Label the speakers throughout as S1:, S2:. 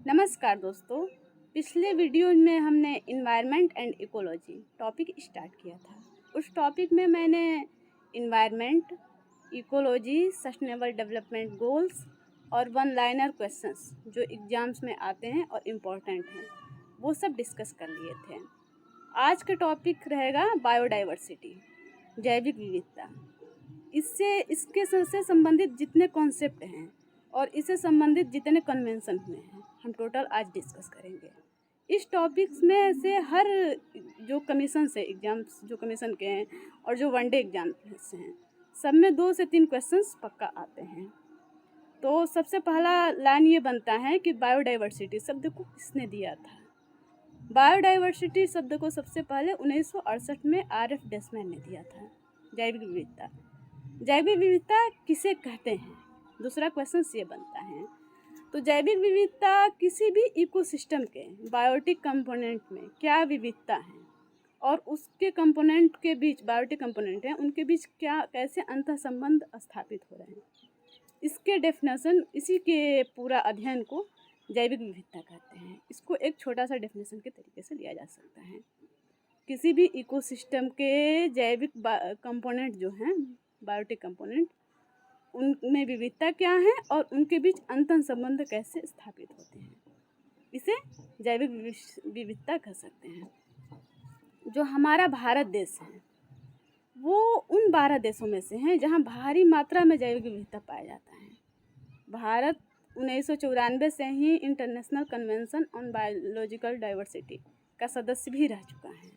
S1: नमस्कार दोस्तों। पिछले वीडियो में हमने environment and ecology topic start किया था। उस टॉपिक में मैंने environment, ecology, sustainable development goals और वन लाइनर क्वेश्चंस जो एग्ज़ाम्स में आते हैं और इम्पोर्टेंट हैं वो सब डिस्कस कर लिए थे। आज का टॉपिक रहेगा बायोडाइवर्सिटी, जैविक विविधता। इसके से संबंधित जितने कॉन्सेप्ट हैं और इससे संबंधित जितने कन्वेंशन हुए हैं हम टोटल आज डिस्कस करेंगे। इस टॉपिक्स में से हर जो कमीशन से एग्ज़ाम्स जो कमीशन के हैं और जो वनडे एग्जाम से हैं सब में 2 से 3 क्वेश्चंस पक्का आते हैं। तो सबसे पहला लाइन ये बनता है कि बायोडाइवर्सिटी शब्द को किसने दिया था। बायोडाइवर्सिटी शब्द को सबसे पहले 1968 में RF डेसमैन ने दिया था। जैविक विविधता, जैविक विविधता किसे कहते हैं, दूसरा क्वेश्चन ये बनता है। तो जैविक विविधता किसी भी इकोसिस्टम के बायोटिक कंपोनेंट में क्या विविधता है और उसके कंपोनेंट के बीच बायोटिक कंपोनेंट हैं उनके बीच क्या कैसे अंतर संबंध स्थापित हो रहे हैं, इसके डेफिनेशन, इसी के पूरा अध्ययन को जैविक विविधता कहते हैं। इसको एक छोटा सा डेफिनेशन के तरीके से लिया जा सकता है। किसी भी इकोसिस्टम के जैविक कंपोनेंट जो हैं बायोटिक कंपोनेंट, उनमें विविधता क्या है और उनके बीच अंतर संबंध कैसे स्थापित होते हैं, इसे जैविक विविधता कह सकते हैं। जो हमारा भारत देश है वो उन 12 देशों में से हैं जहां भारी मात्रा में जैविक विविधता पाया जाता है। भारत 1994 से ही international convention on biological diversity का सदस्य भी रह चुका है।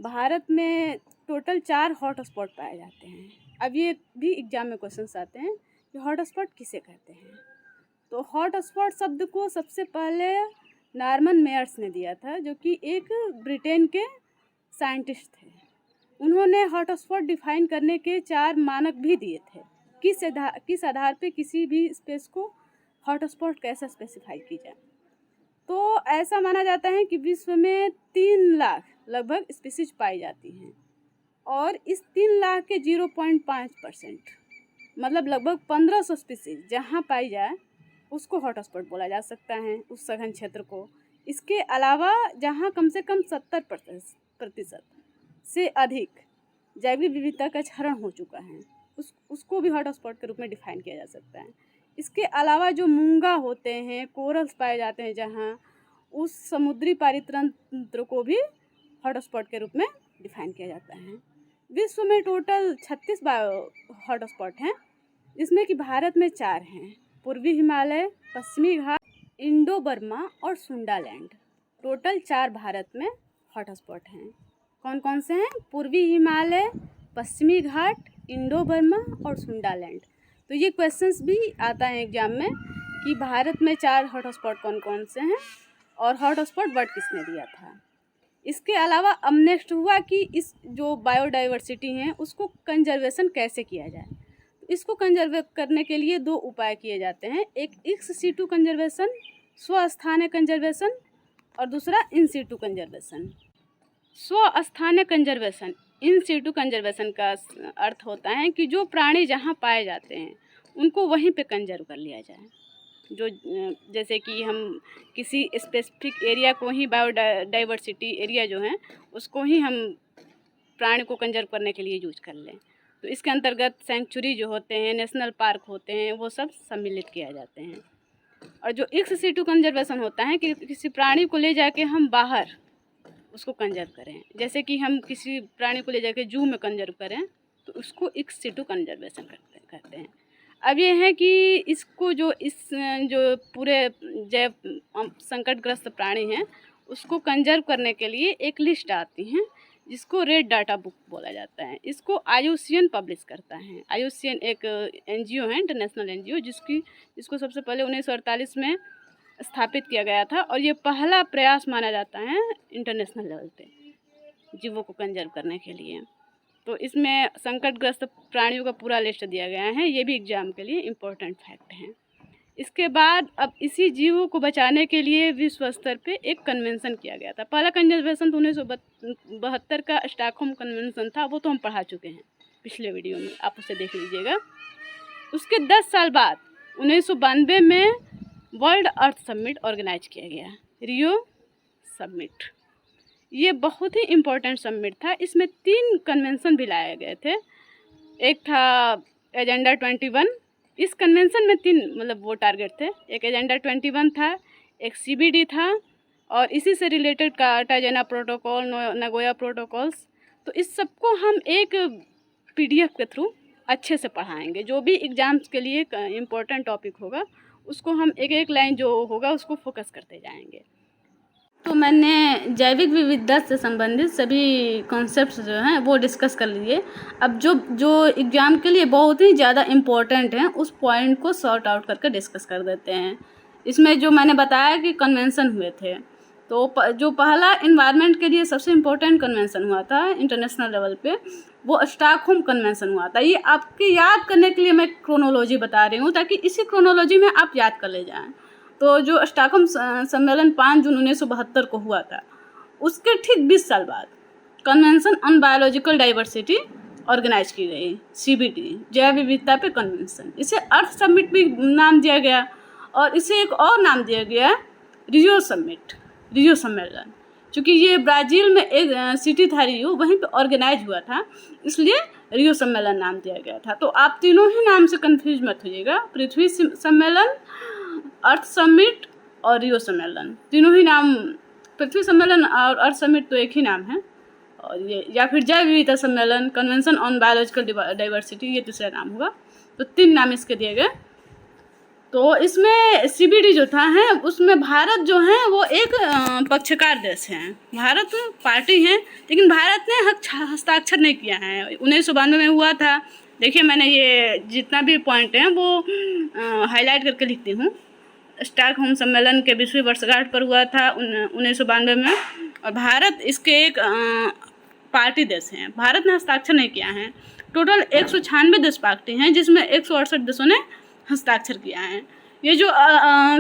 S1: भारत में टोटल 4 हॉट स्पॉट पाए जाते हैं। अब ये भी एग्जाम में क्वेश्चंस आते हैं कि हॉट स्पॉट किसे कहते हैं। तो हॉट स्पॉट शब्द को सबसे पहले नॉर्मन मेयर्स ने दिया था, जो कि एक ब्रिटेन के साइंटिस्ट थे। उन्होंने हॉट स्पॉट डिफाइन करने के 4 मानक भी दिए थे। किस आधार पे किसी भी स्पेस को हॉट स्पॉट कैसे स्पेसिफाई की जाए। तो ऐसा माना जाता है कि विश्व में 3 लाख लगभग स्पीसीज पाई जाती हैं और इस 3 लाख के 0.5% मतलब लगभग 1500 स्पीसीज जहाँ पाई जाए उसको हॉट स्पॉट बोला जा सकता है, उस सघन क्षेत्र को। इसके अलावा जहाँ कम से कम 70% से अधिक जैविक विविधता का क्षरण हो चुका है उसको भी हॉट स्पॉट के रूप में डिफाइन किया जा सकता है। इसके अलावा जो मूंगा होते हैं, कोरल्स पाए जाते हैं जहाँ, उस समुद्री पारितंत्र को भी हॉट स्पॉट के रूप में डिफाइन किया जाता है। विश्व में टोटल 36 हॉट स्पॉट हैं, जिसमें कि भारत में 4 हैं, पूर्वी हिमालय, पश्चिमी घाट, इंडो बर्मा और सुंडालैंड। टोटल 4 भारत में हॉट स्पॉट हैं। कौन कौन से हैं? पूर्वी हिमालय, पश्चिमी घाट, इंडो बर्मा और सुंडालैंड। तो ये क्वेश्चंस भी आता है एग्जाम में कि भारत में 4 हॉट स्पॉट कौन कौन से हैं और हॉट स्पॉट वर्ड किसने दिया था। इसके अलावा अब नेक्स्ट हुआ कि इस जो बायोडाइवर्सिटी हैं उसको कंजर्वेशन कैसे किया जाए। तो इसको कंजर्व करने के लिए 2 उपाय किए जाते हैं, एक एक्स सीटू कंजर्वेशन, स्वस्थानीय कंजर्वेशन, और दूसरा इन सीटू कंजर्वेशन। स्वस्थानीय कंजर्वेशन, इन सीटू कंजर्वेशन का अर्थ होता है कि जो प्राणी जहाँ पाए जाते हैं उनको वहीं पे कंजर्व कर लिया जाए। जो जैसे कि हम किसी स्पेसिफिक एरिया को ही बायोडाइवर्सिटी एरिया जो है उसको ही हम प्राणी को कंजर्व करने के लिए यूज कर लें। तो इसके अंतर्गत सेंचुरी जो होते हैं, नेशनल पार्क होते हैं, वो सब सम्मिलित किया जाते हैं। और जो एक्स सीटू कंजर्वेशन होता है कि किसी प्राणी को ले जाके हम बाहर उसको कंजर्व करें, जैसे कि हम किसी प्राणी को ले जाके जू में कंजर्व करें तो उसको एक्स सीटू कंजर्वेशन करते हैं। अब ये है कि इसको जो पूरे जैव संकटग्रस्त प्राणी हैं उसको कंजर्व करने के लिए एक लिस्ट आती है जिसको रेड डाटा बुक बोला जाता है। इसको IUCN पब्लिश करता है। IUCN एक NGO है, इंटरनेशनल NGO, जिसको सबसे पहले 1948 में स्थापित किया गया था और ये पहला प्रयास माना जाता है इंटरनेशनल लेवल पे जीवों को कंजर्व करने के लिए। तो इसमें संकटग्रस्त प्राणियों का पूरा लिस्ट दिया गया है। ये भी एग्जाम के लिए इम्पोर्टेंट फैक्ट है। इसके बाद अब इसी जीवों को बचाने के लिए विश्व स्तर पे एक कन्वेंशन किया गया था। पहला कंजर्वेशन तो 1972 का स्टॉकहोम कन्वेंशन था, वो तो हम पढ़ा चुके हैं पिछले वीडियो में, आप उसे देख लीजिएगा। उसके 10 साल बाद 1992 में वर्ल्ड अर्थ समिट ऑर्गेनाइज किया गया, रियो समिट। ये बहुत ही इम्पोर्टेंट समिट था। इसमें 3 कन्वेंशन भी लाए गए थे। एक था एजेंडा 21। इस कन्वेंशन में 3 मतलब वो टारगेट थे। एक एजेंडा 21 था, एक CBD था, और इसी से related Cartagena protocol, Nagoya protocols. तो इस सबको हम एक PDF के थ्रू अच्छे से पढ़ाएंगे। जो भी एग्ज़ाम्स के लिए इम्पोर्टेंट टॉपिक होगा उसको हम एक एक लाइन जो होगा उसको फोकस करते जाएंगे। तो मैंने जैविक विविधता से संबंधित सभी कॉन्सेप्ट्स जो हैं वो डिस्कस कर लिए। अब जो एग्ज़ाम के लिए बहुत ही ज़्यादा इम्पोर्टेंट हैं उस पॉइंट को सॉर्ट आउट करके डिस्कस कर देते हैं। इसमें जो मैंने बताया कि कन्वेंशन हुए थे, तो जो पहला इन्वायरमेंट के लिए सबसे इम्पोर्टेंट कन्वेंशन हुआ था इंटरनेशनल लेवल पे, वो स्टॉकहोम कन्वेंशन हुआ था। ये आपके याद करने के लिए मैं क्रोनोलॉजी बता रही हूँ ताकि इसी क्रोनोलॉजी में आप याद कर ले जाएँ। तो जो स्टॉकहोम सम्मेलन 5 जून 1972 को हुआ था, उसके ठीक 20 साल बाद convention on biological diversity organise की गई, CBD, जैव विविधता पे कन्वेंशन। इसे अर्थ समिट भी नाम दिया गया और इसे एक और नाम दिया गया रियो समिट, रियो सम्मेलन। क्योंकि ये ब्राज़ील में एक सिटी था रियो, वहीं पे ऑर्गेनाइज हुआ था, इसलिए रियो सम्मेलन नाम दिया गया था। तो आप तीनों ही नाम से कंफ्यूज मत होइएगा, पृथ्वी सम्मेलन, अर्थ समिट और रियो सम्मेलन, तीनों ही नाम। पृथ्वी सम्मेलन और अर्थ समिट तो एक ही नाम है, और ये या फिर जैव विविधता सम्मेलन, कन्वेंशन ऑन बायोलॉजिकल डाइवर्सिटी, ये तीसरा नाम होगा। तो 3 नाम इसके दिए गए। तो इसमें CBD जो था है उसमें भारत जो है वो एक पक्षकार देश है। भारत पार्टी है, लेकिन भारत ने हस्ताक्षर नहीं किया है। 1992 में हुआ था। देखिए मैंने ये जितना भी पॉइंट हैं वो हाईलाइट करके लिखती हूँ। स्टॉकहोम सम्मेलन के 20वीं वर्षगांठ पर हुआ था 1992 में, और भारत इसके एक पार्टी देश हैं। भारत ने हस्ताक्षर नहीं किया है। टोटल 196 देश पार्टी हैं, जिसमें 168 देशों ने हस्ताक्षर किया है। ये जो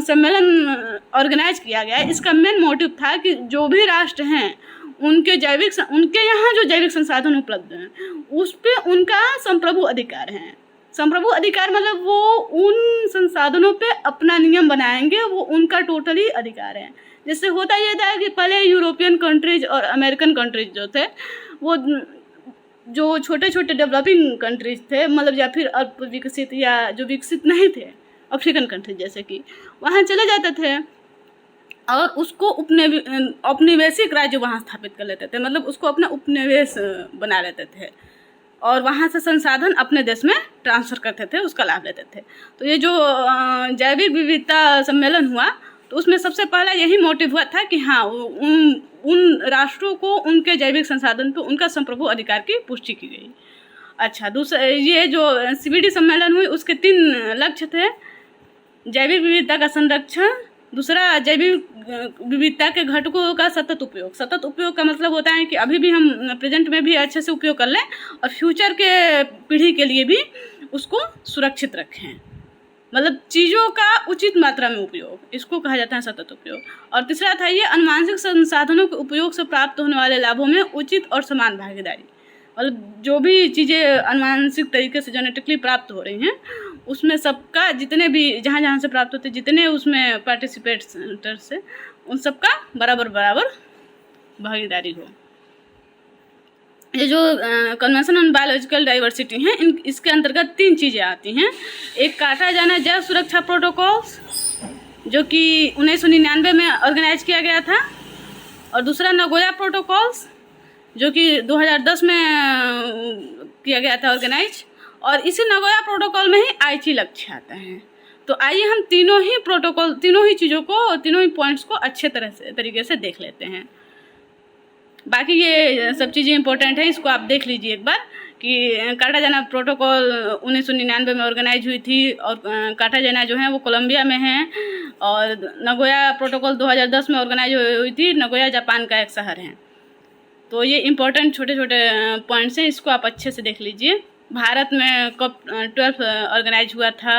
S1: सम्मेलन ऑर्गेनाइज किया गया है, इसका मेन मोटिव था कि जो भी राष्ट्र हैं उनके यहाँ जो जैविक संसाधन उपलब्ध हैं उस पर उनका संप्रभु अधिकार है। संप्रभु अधिकार मतलब वो उन संसाधनों पे अपना नियम बनाएंगे, वो उनका टोटली अधिकार है। जैसे होता ये था कि पहले यूरोपियन कंट्रीज और अमेरिकन कंट्रीज जो थे, वो जो छोटे छोटे डेवलपिंग कंट्रीज थे, मतलब या फिर अल्प विकसित या जो विकसित नहीं थे, अफ्रीकन कंट्रीज जैसे कि, वहाँ चले जाते थे और उसको उपनिवेशिक राज्य वहाँ स्थापित कर लेते थे। मतलब उसको अपना उपनिवेश बना लेते थे और वहाँ से संसाधन अपने देश में ट्रांसफ़र करते थे, उसका लाभ लेते थे। तो ये जो जैविक विविधता सम्मेलन हुआ, तो उसमें सबसे पहला यही मोटिव हुआ था कि हाँ, उन राष्ट्रों को उनके जैविक संसाधन पर उनका संप्रभु अधिकार की पुष्टि की गई। अच्छा, दूसरा ये जो CBD सम्मेलन हुई उसके 3 लक्ष्य थे। जैविक विविधता का संरक्षण, दूसरा जैविक विविधता के घटकों का सतत उपयोग। सतत उपयोग का मतलब होता है कि अभी भी हम प्रेजेंट में भी अच्छे से उपयोग कर लें और फ्यूचर के पीढ़ी के लिए भी उसको सुरक्षित रखें। मतलब चीज़ों का उचित मात्रा में उपयोग, इसको कहा जाता है सतत उपयोग। और तीसरा था ये अनुवांशिक संसाधनों के उपयोग से प्राप्त होने वाले लाभों में उचित और समान भागीदारी। मतलब जो भी चीज़ें अनुवांशिक तरीके से जेनेटिकली प्राप्त हो रही हैं उसमें सबका, जितने भी जहाँ जहाँ से प्राप्त होते, जितने उसमें पार्टिसिपेट्स से, उन सबका बराबर भागीदारी हो। ये जो कन्वेंशन ऑन बायोलॉजिकल डाइवर्सिटी है, इसके अंतर्गत 3 चीज़ें आती हैं। एक कार्टाजेना जैव सुरक्षा प्रोटोकॉल्स जो कि 1999 में ऑर्गेनाइज किया गया था, और दूसरा नगोया प्रोटोकॉल्स जो कि 2010 में किया गया था ऑर्गेनाइज, और इसी नगोया प्रोटोकॉल में ही आईची लक्ष्य आता है। तो आइए हम तीनों ही चीज़ों को, तीनों ही पॉइंट्स को अच्छे तरीके से देख लेते हैं। बाकी ये सब चीज़ें इंपॉर्टेंट हैं, इसको आप देख लीजिए एक बार कि कार्टाजेना प्रोटोकॉल 1999 में ऑर्गेनाइज हुई थी, और कार्टाजेना जो है वो कोलंबिया में है, और नगोया प्रोटोकॉल 2010 में ऑर्गेनाइज हुई थी। नगोया जापान का एक शहर है। तो ये इंपॉर्टेंट छोटे छोटे पॉइंट्स हैं, इसको आप अच्छे से देख लीजिए। भारत में COP 12 ऑर्गेनाइज हुआ था,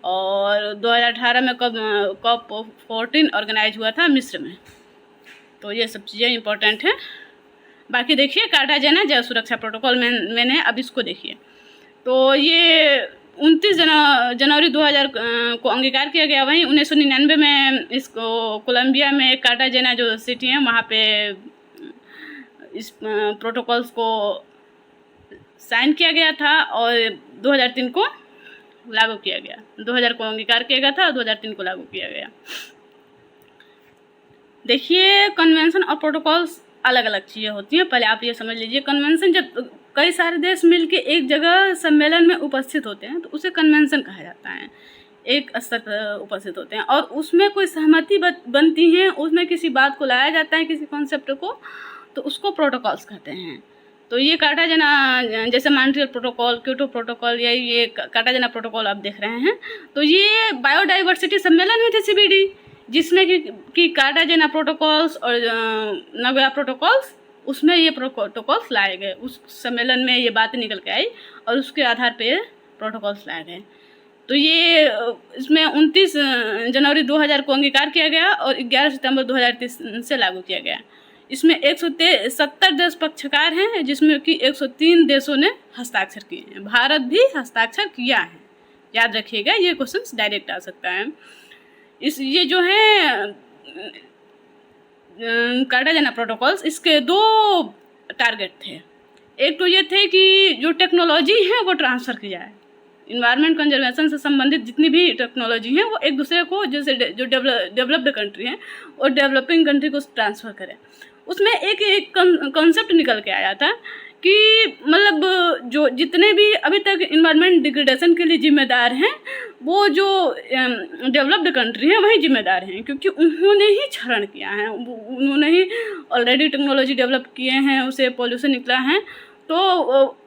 S1: और 2018 में COP 14 ऑर्गेनाइज हुआ था मिस्र में। तो ये सब चीज़ें इंपॉर्टेंट हैं। बाकी देखिए कार्टाजेना जैव सुरक्षा प्रोटोकॉल मैंने अब इसको देखिए। तो ये 29 जनवरी 2000 को अंगीकार किया गया। वहीं 1999 में इसको कोलंबिया में कार्टाजेना जो सिटी है वहाँ पे इस प्रोटोकॉल्स को साइन किया गया था और 2003 को लागू किया गया। 2000 को अंगीकार किया गया था और 2003 को लागू किया गया। देखिए, कन्वेंशन और प्रोटोकॉल्स अलग अलग चीज़ें होती हैं। पहले आप ये समझ लीजिए, कन्वेंशन जब कई सारे देश मिलके एक जगह सम्मेलन में उपस्थित होते हैं तो उसे कन्वेंशन कहा जाता है। एक स्तर पर उपस्थित होते हैं और उसमें कोई सहमति बनती है, उसमें किसी बात को लाया जाता है, किसी कॉन्सेप्ट को, तो उसको प्रोटोकॉल्स कहते हैं। तो ये कार्टाजेना, जैसे मॉन्ट्रियल प्रोटोकॉल, क्योटो प्रोटोकॉल, या ये कार्टाजेना प्रोटोकॉल आप देख रहे हैं, तो ये बायोडाइवर्सिटी सम्मेलन हुई थी CBD, जिसमें कि कार्टाजेना प्रोटोकॉल्स और नगोया प्रोटोकॉल्स, उसमें ये प्रोटोकॉल्स लाए गए। उस सम्मेलन में ये बातें निकल के आई और उसके आधार पे प्रोटोकॉल्स लाए गए। तो ये इसमें 29 जनवरी 2000 को अंगीकार किया गया और 11 सितंबर 2023 से लागू किया गया। इसमें 170 देश पक्षकार हैं, जिसमें कि 103 देशों ने हस्ताक्षर किए हैं। भारत भी हस्ताक्षर किया है, याद रखिएगा, ये क्वेश्चन डायरेक्ट आ सकता है। ये जो है कार्टाजेना प्रोटोकॉल्स, इसके 2 टारगेट थे। एक तो ये थे कि जो टेक्नोलॉजी है वो ट्रांसफ़र की जाए, इन्वायरमेंट कंजर्वेशन से संबंधित जितनी भी टेक्नोलॉजी है वो एक दूसरे को, जैसे जो डेवलप्ड कंट्री हैं और डेवलपिंग कंट्री को ट्रांसफ़र करें। उसमें एक कॉन्सेप्ट निकल के आया था कि मतलब जो जितने भी अभी तक इन्वायरमेंट डिग्रेडेशन के लिए जिम्मेदार हैं, वो जो डेवलप्ड कंट्री हैं वही जिम्मेदार हैं, क्योंकि उन्होंने ही क्षरण किया है, उन्होंने ही ऑलरेडी टेक्नोलॉजी डेवलप किए हैं, उसे पॉल्यूशन निकला है। तो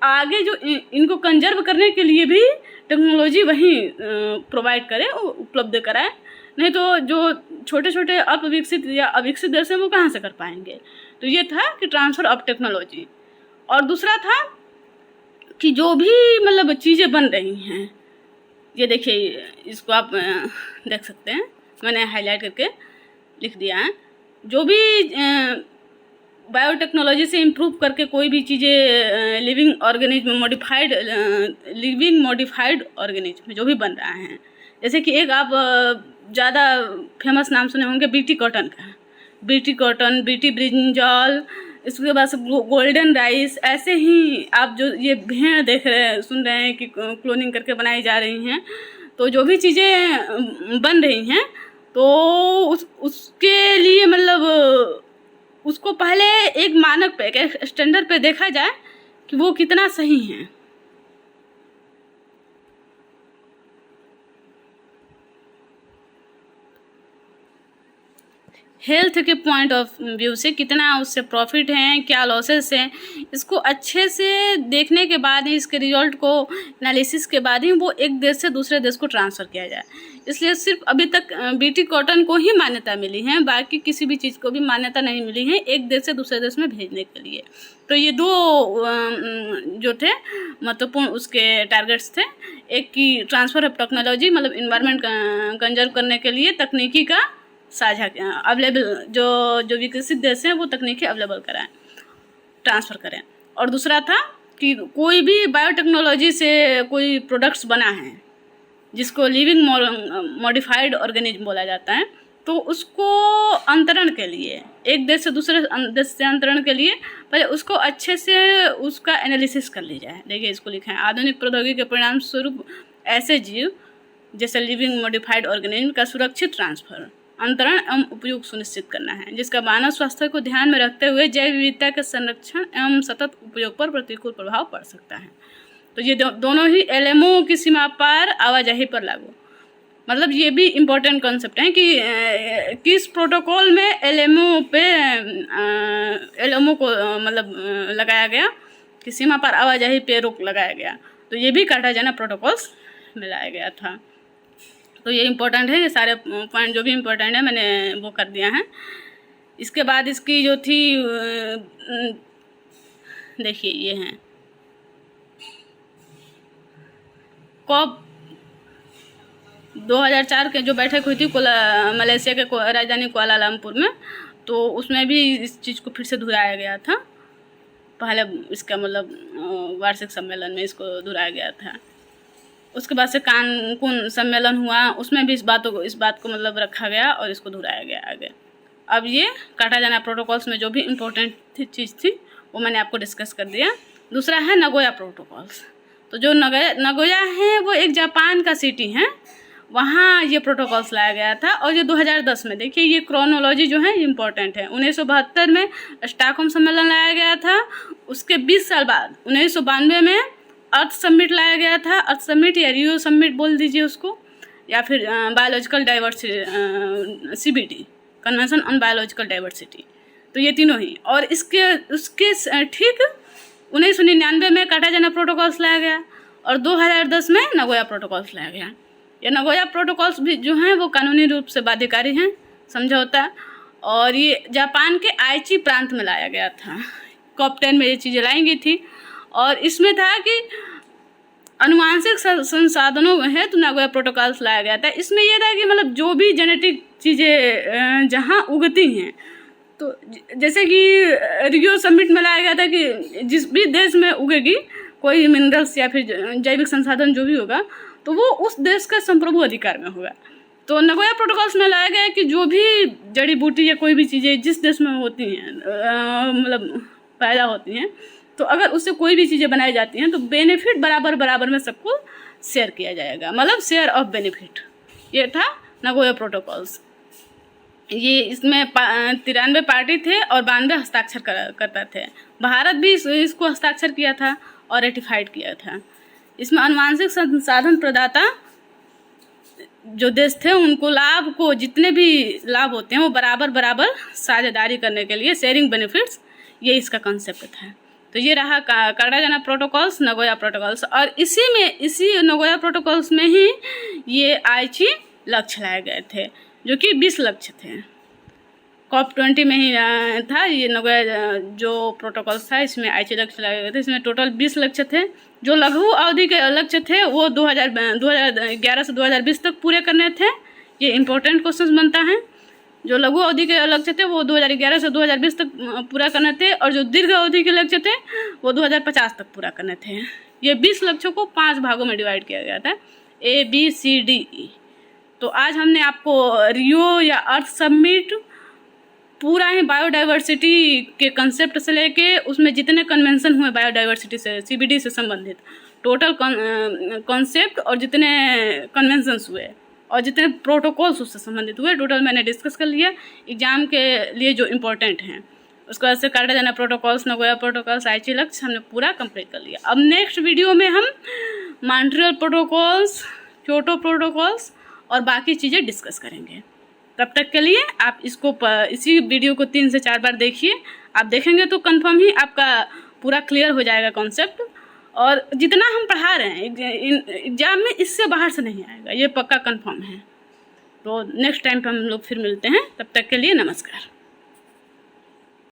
S1: आगे जो इनको कंजर्व करने के लिए भी टेक्नोलॉजी वही प्रोवाइड करे, उपलब्ध कराए, नहीं तो जो छोटे छोटे अविकसित या अविकसित देश हैं वो कहाँ से कर पाएंगे। तो ये था कि ट्रांसफ़र ऑफ टेक्नोलॉजी। और दूसरा था कि जो भी मतलब चीज़ें बन रही हैं, ये देखिए, इसको आप देख सकते हैं, मैंने हाईलाइट करके लिख दिया है। जो भी बायोटेक्नोलॉजी से इम्प्रूव करके कोई भी चीज़ें लिविंग मॉडिफाइड ऑर्गेनिज्म जो भी बन रहा है, जैसे कि एक आप ज़्यादा फेमस नाम सुने होंगे BT कॉटन का, BT कॉटन, BT ब्रिंजॉल, इसके बाद से गोल्डन राइस। ऐसे ही आप जो ये भेड़ देख रहे हैं, सुन रहे हैं कि क्लोनिंग करके बनाई जा रही हैं, तो जो भी चीज़ें बन रही हैं तो उसके लिए मतलब उसको पहले एक मानक पे, एक स्टैंडर्ड पे देखा जाए कि वो कितना सही है। हेल्थ के पॉइंट ऑफ व्यू से कितना उससे प्रॉफिट है, क्या लॉसेस हैं, इसको अच्छे से देखने के बाद ही, इसके रिजल्ट को एनालिसिस के बाद ही वो एक देश से दूसरे देश को ट्रांसफ़र किया जाए। इसलिए सिर्फ अभी तक BT कॉटन को ही मान्यता मिली है, बाकी किसी भी चीज़ को भी मान्यता नहीं मिली है एक देश से दूसरे देश में भेजने के लिए। तो ये 2 जो थे महत्वपूर्ण उसके टारगेट्स थे। एक की ट्रांसफ़र ऑफ टेक्नोलॉजी, मतलब इन्वायरमेंट कंजर्व करने के लिए तकनीकी का साझा अवेलेबल, जो विकसित देश हैं वो तकनीकी अवेलेबल कराएं, ट्रांसफ़र करें। और दूसरा था कि कोई भी बायोटेक्नोलॉजी से कोई प्रोडक्ट्स बना है जिसको लिविंग मॉडिफाइड ऑर्गेनिज्म बोला जाता है, तो उसको अंतरण के लिए, एक देश से दूसरे देश से अंतरण के लिए पहले उसको अच्छे से उसका एनालिसिस कर ली जाए। देखिए, इसको लिखा है, आधुनिक प्रौद्योगिकी के परिणाम स्वरूप ऐसे जीव जैसे लिविंग मॉडिफाइड ऑर्गेनिज्म का सुरक्षित ट्रांसफ़र, अंतरण एवं उपयोग सुनिश्चित करना है, जिसका मानव स्वास्थ्य को ध्यान में रखते हुए जैव विविधता के संरक्षण एवं सतत उपयोग पर प्रतिकूल प्रभाव पड़ सकता है। तो ये दोनों ही LMO की सीमा पार आवाजाही पर लागू, मतलब ये भी इम्पोर्टेंट कॉन्सेप्ट है कि किस प्रोटोकॉल में LMO को मतलब लगाया गया कि सीमा पार आवाजाही पे रोक लगाया गया। तो ये भी कार्टाजेना प्रोटोकॉल्स में लाया गया था। तो ये इम्पोर्टेंट है, ये सारे पॉइंट जो भी इम्पोर्टेंट है मैंने वो कर दिया है। इसके बाद इसकी जो थी, देखिए ये हैं COP 2004 के जो बैठक हुई थी मलेशिया के राजधानी कुआलालंपुर में, तो उसमें भी इस चीज़ को फिर से दोहराया गया था। पहले इसका मतलब वार्षिक सम्मेलन में इसको दोहराया गया था।
S2: उसके बाद से कानकुन सम्मेलन हुआ, उसमें भी इस बात को मतलब रखा गया और इसको दोहराया गया आगे। अब ये कार्टाजाना प्रोटोकॉल्स में जो भी इम्पोर्टेंट चीज़ थी वो मैंने आपको डिस्कस कर दिया। दूसरा है नगोया प्रोटोकॉल्स। तो जो नगोया है वो एक जापान का सिटी है, वहाँ ये प्रोटोकॉल्स लाया गया था। और ये 2010 में, देखिए ये क्रोनोलॉजी जो है इम्पोर्टेंट है। 1972 में स्टॉकहोम सम्मेलन लाया गया था। उसके 20 साल बाद 1992 में अर्थ समिट लाया गया था। अर्थ समिट या रियो समिट बोल दीजिए उसको, या फिर biological diversity CBD, convention on biological diversity. तो ये तीनों ही। और उसके ठीक 1999 में कार्टाजाना प्रोटोकॉल्स लाया गया और 2010 में नगोया प्रोटोकॉल्स लाया गया। ये नगोया प्रोटोकॉल्स भी जो हैं वो कानूनी रूप से बाध्यकारी हैं, समझौता। और ये जापान के आइची प्रांत में लाया गया था। COP10 में ये चीज़ें लाई गई थी और इसमें था कि अनुवांशिक संसाधनों है तो नगोया प्रोटोकॉल्स लाया गया था। इसमें यह था कि मतलब जो भी जेनेटिक चीज़ें जहाँ उगती हैं, तो जैसे कि रियो समिट में लाया गया था कि जिस भी देश में उगेगी कोई मिनरल्स या फिर जैविक संसाधन जो भी होगा तो वो उस देश का संप्रभु अधिकार में होगा। तो नगोया प्रोटोकॉल्स में लाया गया है कि जो भी जड़ी बूटी या कोई भी चीज़ें जिस देश में होती हैं, मतलब पैदा होती हैं, तो अगर उससे कोई भी चीज़ें बनाई जाती हैं तो बेनिफिट बराबर में सबको शेयर किया जाएगा, मतलब शेयर ऑफ बेनिफिट। ये था नगोया प्रोटोकॉल्स। ये इसमें 93 पार्टी थे और 92 हस्ताक्षर करता थे। भारत भी इसको हस्ताक्षर किया था और रेटिफाइड किया था। इसमें अनुवांशिक संसाधन प्रदाता जो देश थे उनको लाभ को, जितने भी लाभ होते हैं वो बराबर साझेदारी करने के लिए, शेयरिंग बेनिफिट्स, ये इसका कॉन्सेप्ट था। तो ये रहा कार्टाजाना प्रोटोकॉल्स, नगोया प्रोटोकॉल्स। और इसी नगोया प्रोटोकॉल्स में ही ये आइची लक्ष्य लाए गए थे जो कि 20 लक्ष्य थे। COP20 में ही था ये नगोया जो प्रोटोकॉल्स था, इसमें आइची लक्ष्य लाए गए थे। इसमें टोटल 20 लक्ष्य थे। जो लघु अवधि के लक्ष्य थे वो 2011 से 2020 तक पूरे करने थे। ये इम्पोर्टेंट क्वेश्चन बनता है। जो लघु अवधि के लक्ष्य थे वो 2011 से 2020 तक पूरा करने थे और जो दीर्घ अवधि के लक्ष्य थे वो 2050 तक पूरा करने थे। ये 20 लक्ष्यों को 5 भागों में डिवाइड किया गया था, ABCDE। तो आज हमने आपको रियो या अर्थ समिट पूरा ही बायोडाइवर्सिटी के कंसेप्ट से लेके उसमें जितने कन्वेंशन हुए बायोडाइवर्सिटी से, CBD से संबंधित टोटल कॉन्सेप्ट और जितने कन्वेंशंस हुए और जितने प्रोटोकॉल्स उससे संबंधित हुए, टोटल मैंने डिस्कस कर लिया एग्जाम के लिए जो इम्पोर्टेंट हैं। उसके बाद से कार्टाजाना प्रोटोकॉल्स, नगोया प्रोटोकॉल्स, आइची लक्ष्य हमने पूरा कंप्लीट कर लिया। अब नेक्स्ट वीडियो में हम मॉन्ट्रियल प्रोटोकॉल्स, क्योटो प्रोटोकॉल्स और बाकी चीज़ें डिस्कस करेंगे। तब तक के लिए आप इसी वीडियो को 3 से 4 बार देखिए। आप देखेंगे तो कंफर्म ही आपका पूरा क्लियर हो जाएगा कॉन्सेप्ट। और जितना हम पढ़ा रहे हैं एग्जाम में इससे बाहर से नहीं आएगा, ये पक्का कंफर्म है। तो नेक्स्ट टाइम पे हम लोग फिर मिलते हैं। तब तक के लिए नमस्कार।